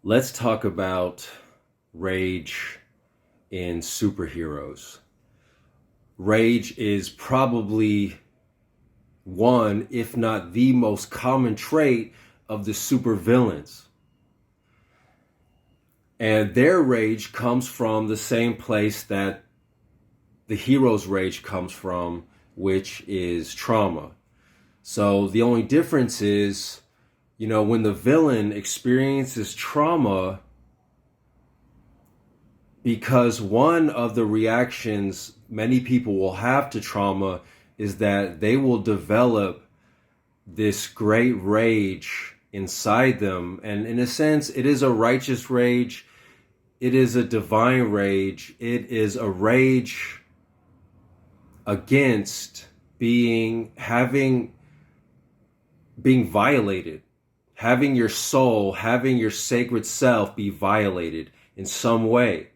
Let's talk about rage in superheroes. Rage is probably one, if not the most common trait of the supervillains. And their rage comes from the same place that the hero's rage comes from, which is trauma. So the only difference is, when the villain experiences trauma, because one of the reactions many people will have to trauma is that they will develop this great rage inside them. And in a sense, it is a righteous rage. It is a divine rage. It is a rage against being violated, having your soul, having your sacred self be violated in some way,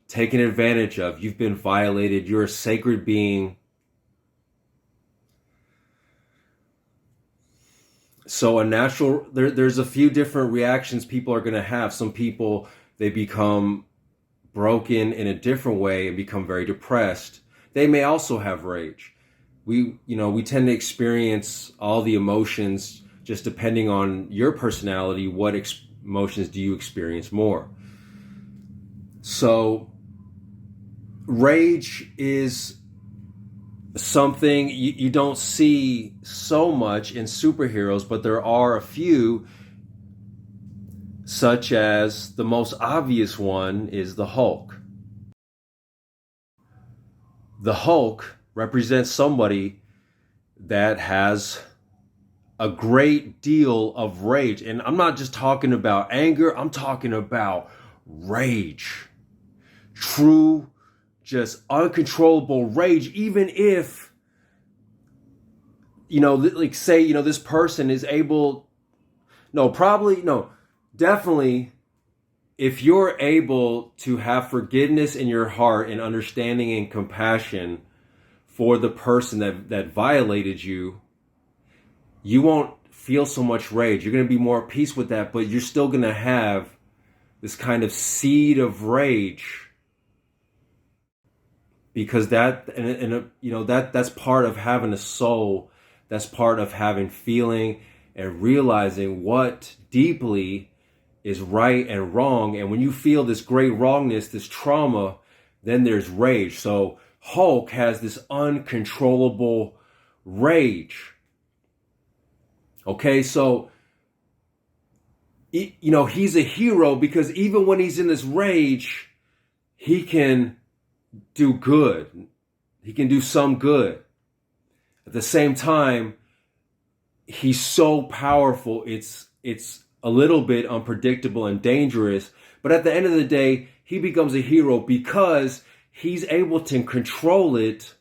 taken advantage of. You've been violated. You're a sacred being. So there's a few different reactions people are going to have. Some people, they become broken in a different way and become very depressed. They may also have rage. We tend to experience all the emotions just depending on your personality. What emotions do you experience more? So rage is something you don't see so much in superheroes, but there are a few, such as the most obvious one is the Hulk. The Hulk represents somebody that has a great deal of rage. And I'm not just talking about anger, I'm talking about rage. True, just uncontrollable rage. Even if, this person is able, definitely, if you're able to have forgiveness in your heart and understanding and compassion for the person that violated you, you won't feel so much rage. You're going to be more at peace with that, but you're still going to have this kind of seed of rage, because that's part of having a soul. That's part of having feeling and realizing what deeply is right and wrong. And when you feel this great wrongness, this trauma, then there's rage. So Hulk has this uncontrollable rage. Okay, so he's a hero because even when he's in this rage, he can do good. He can do some good. At the same time, he's so powerful, it's a little bit unpredictable and dangerous. But at the end of the day, he becomes a hero because he's able to control it.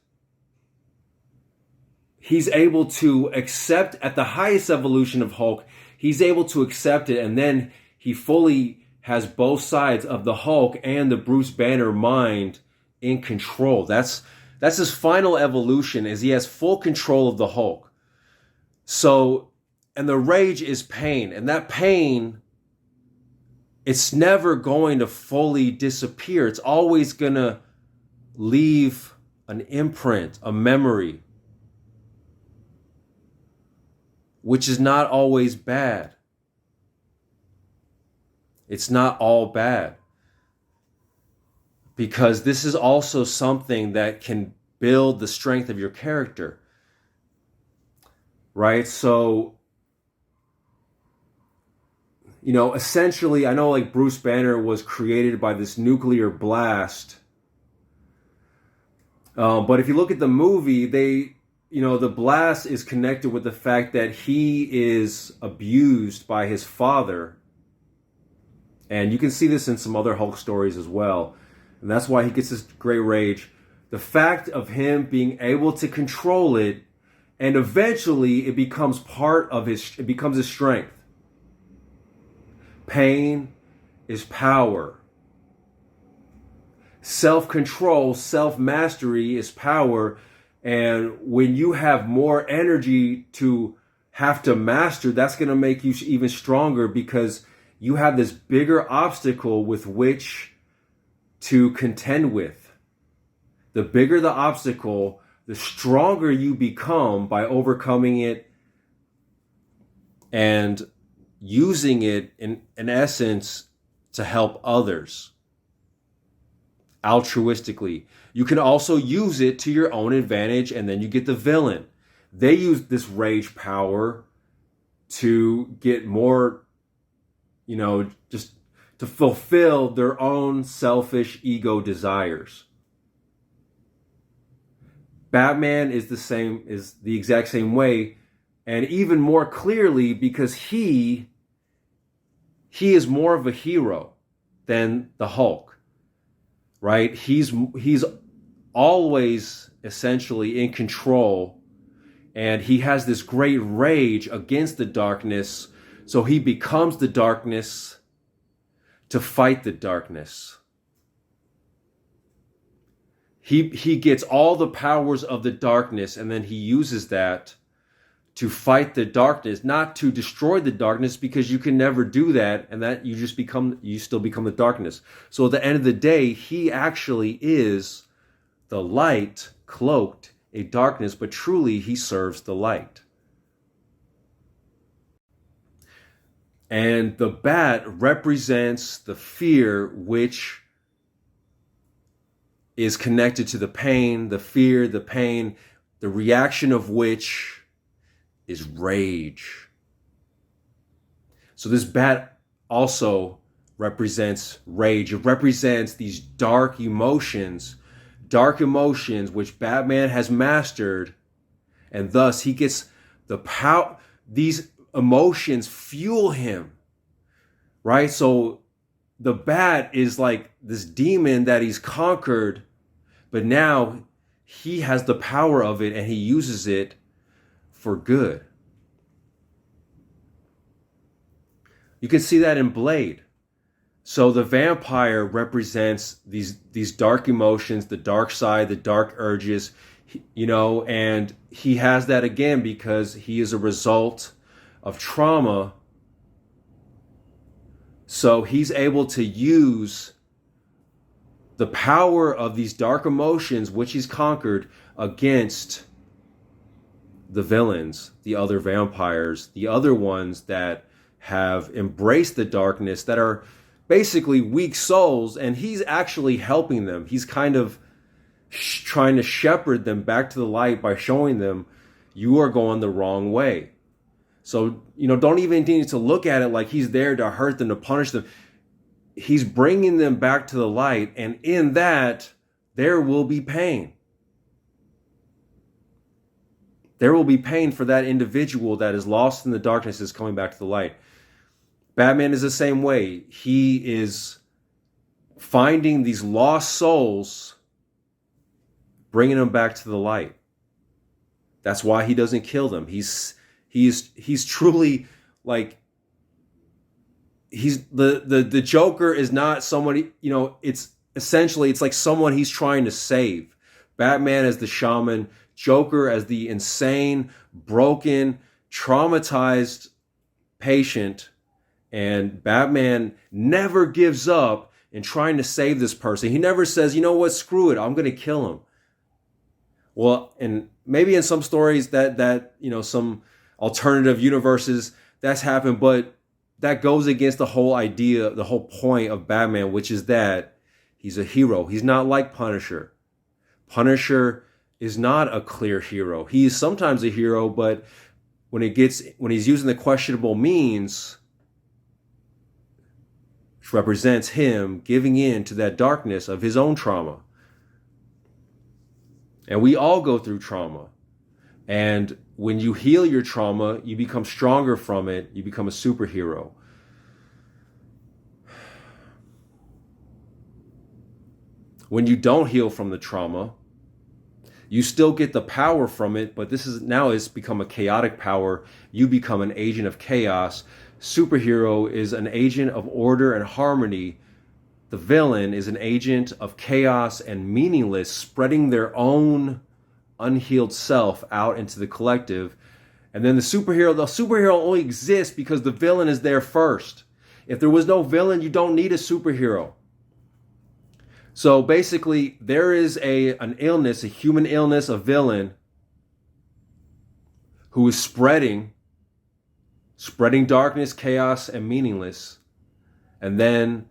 He's able to accept, at the highest evolution of Hulk, he's able to accept it, and then he fully has both sides of the Hulk and the Bruce Banner mind in control. That's his final evolution, is he has full control of the Hulk. So, and the rage is pain, and that pain, it's never going to fully disappear. It's always going to leave an imprint, a memory, which is not always bad. It's not all bad, because this is also something that can build the strength of your character, right? So, essentially, I know like Bruce Banner was created by this nuclear blast. But if you look at the movie, the blast is connected with the fact that he is abused by his father. And you can see this in some other Hulk stories as well. And that's why he gets this great rage. The fact of him being able to control it, and eventually it becomes it becomes his strength. Pain is power. Self-control, self-mastery is power. And when you have more energy to have to master, that's going to make you even stronger, because you have this bigger obstacle with which to contend with. The bigger the obstacle, the stronger you become by overcoming it and using it in essence to help others altruistically. You can also use it to your own advantage, and then you get the villain. They use this rage power to get more, just to fulfill their own selfish ego desires. Batman is the exact same way, and even more clearly because he is more of a hero than the Hulk, right? He's always essentially in control, and he has this great rage against the darkness, so he becomes the darkness to fight the darkness. He gets all the powers of the darkness, and then he uses that to fight the darkness, not to destroy the darkness, because you can never do that, and that you still become the darkness. So at the end of the day, he actually is the light cloaked in darkness, but truly he serves the light. And the bat represents the fear which is connected to the pain, the fear, the pain, the reaction of which is rage. So this bat also represents rage. It represents these dark emotions which Batman has mastered, and thus he gets the power. These emotions fuel him, right? So the bat is like this demon that he's conquered, but now he has the power of it and he uses it for good. You can see that in Blade. So the vampire represents these dark emotions, the dark side, the dark urges, and he has that again because he is a result of trauma. So he's able to use the power of these dark emotions, which he's conquered, against the villains, the other vampires, the other ones that have embraced the darkness, that are basically weak souls, and he's actually helping them. He's kind of trying to shepherd them back to the light by showing them, you are going the wrong way. So, don't even need to look at it like he's there to hurt them, to punish them. He's bringing them back to the light, and in that, there will be pain. There will be pain for that individual that is lost in the darkness, is coming back to the light. Batman is the same way. He is finding these lost souls, bringing them back to the light. That's why he doesn't kill them. He's truly like, he's the Joker is not somebody, it's essentially, it's like someone he's trying to save. Batman as the shaman, Joker as the insane, broken, traumatized patient. And Batman never gives up in trying to save this person. He never says, you know what, screw it, I'm going to kill him. Well, and maybe in some stories that some alternative universes, that's happened, but that goes against the whole idea, the whole point of Batman, which is that he's a hero. He's not like Punisher. Punisher is not a clear hero. He is sometimes a hero, but when he's using the questionable means, which represents him giving in to that darkness of his own trauma. And we all go through trauma. And when you heal your trauma, you become stronger from it. You become a superhero. When you don't heal from the trauma, you still get the power from it, but it's become a chaotic power. You become an agent of chaos. Superhero is an agent of order and harmony. The villain is an agent of chaos and meaningless, spreading their own unhealed self out into the collective. And then the superhero only exists because the villain is there first. If there was no villain, you don't need a superhero. So basically, there is an illness, a human illness, a villain who is spreading darkness, chaos, and meaningless. And then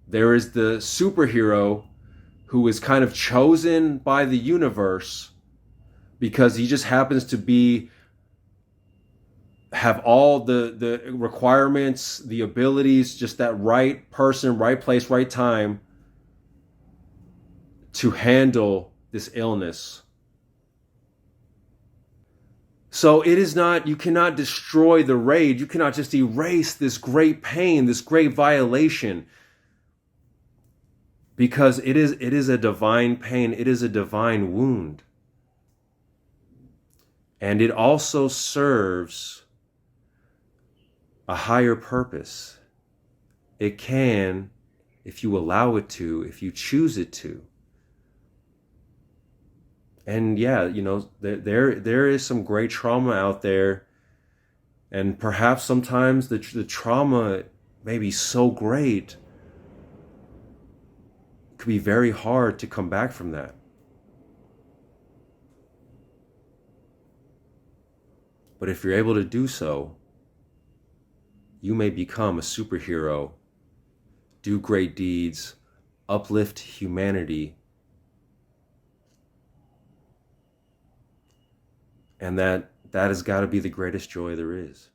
there is the superhero who is kind of chosen by the universe because he just happens to have all the requirements, the abilities, just that right person, right place, right time to handle this illness. So it is not, you cannot destroy the rage. You cannot just erase this great pain, this great violation. Because it is a divine pain. It is a divine wound. And it also serves a higher purpose. It can, if you allow it to, if you choose it to. And yeah, there is some great trauma out there. And perhaps sometimes the trauma may be so great, it could be very hard to come back from that. But if you're able to do so, you may become a superhero, do great deeds, uplift humanity, and that has got to be the greatest joy there is.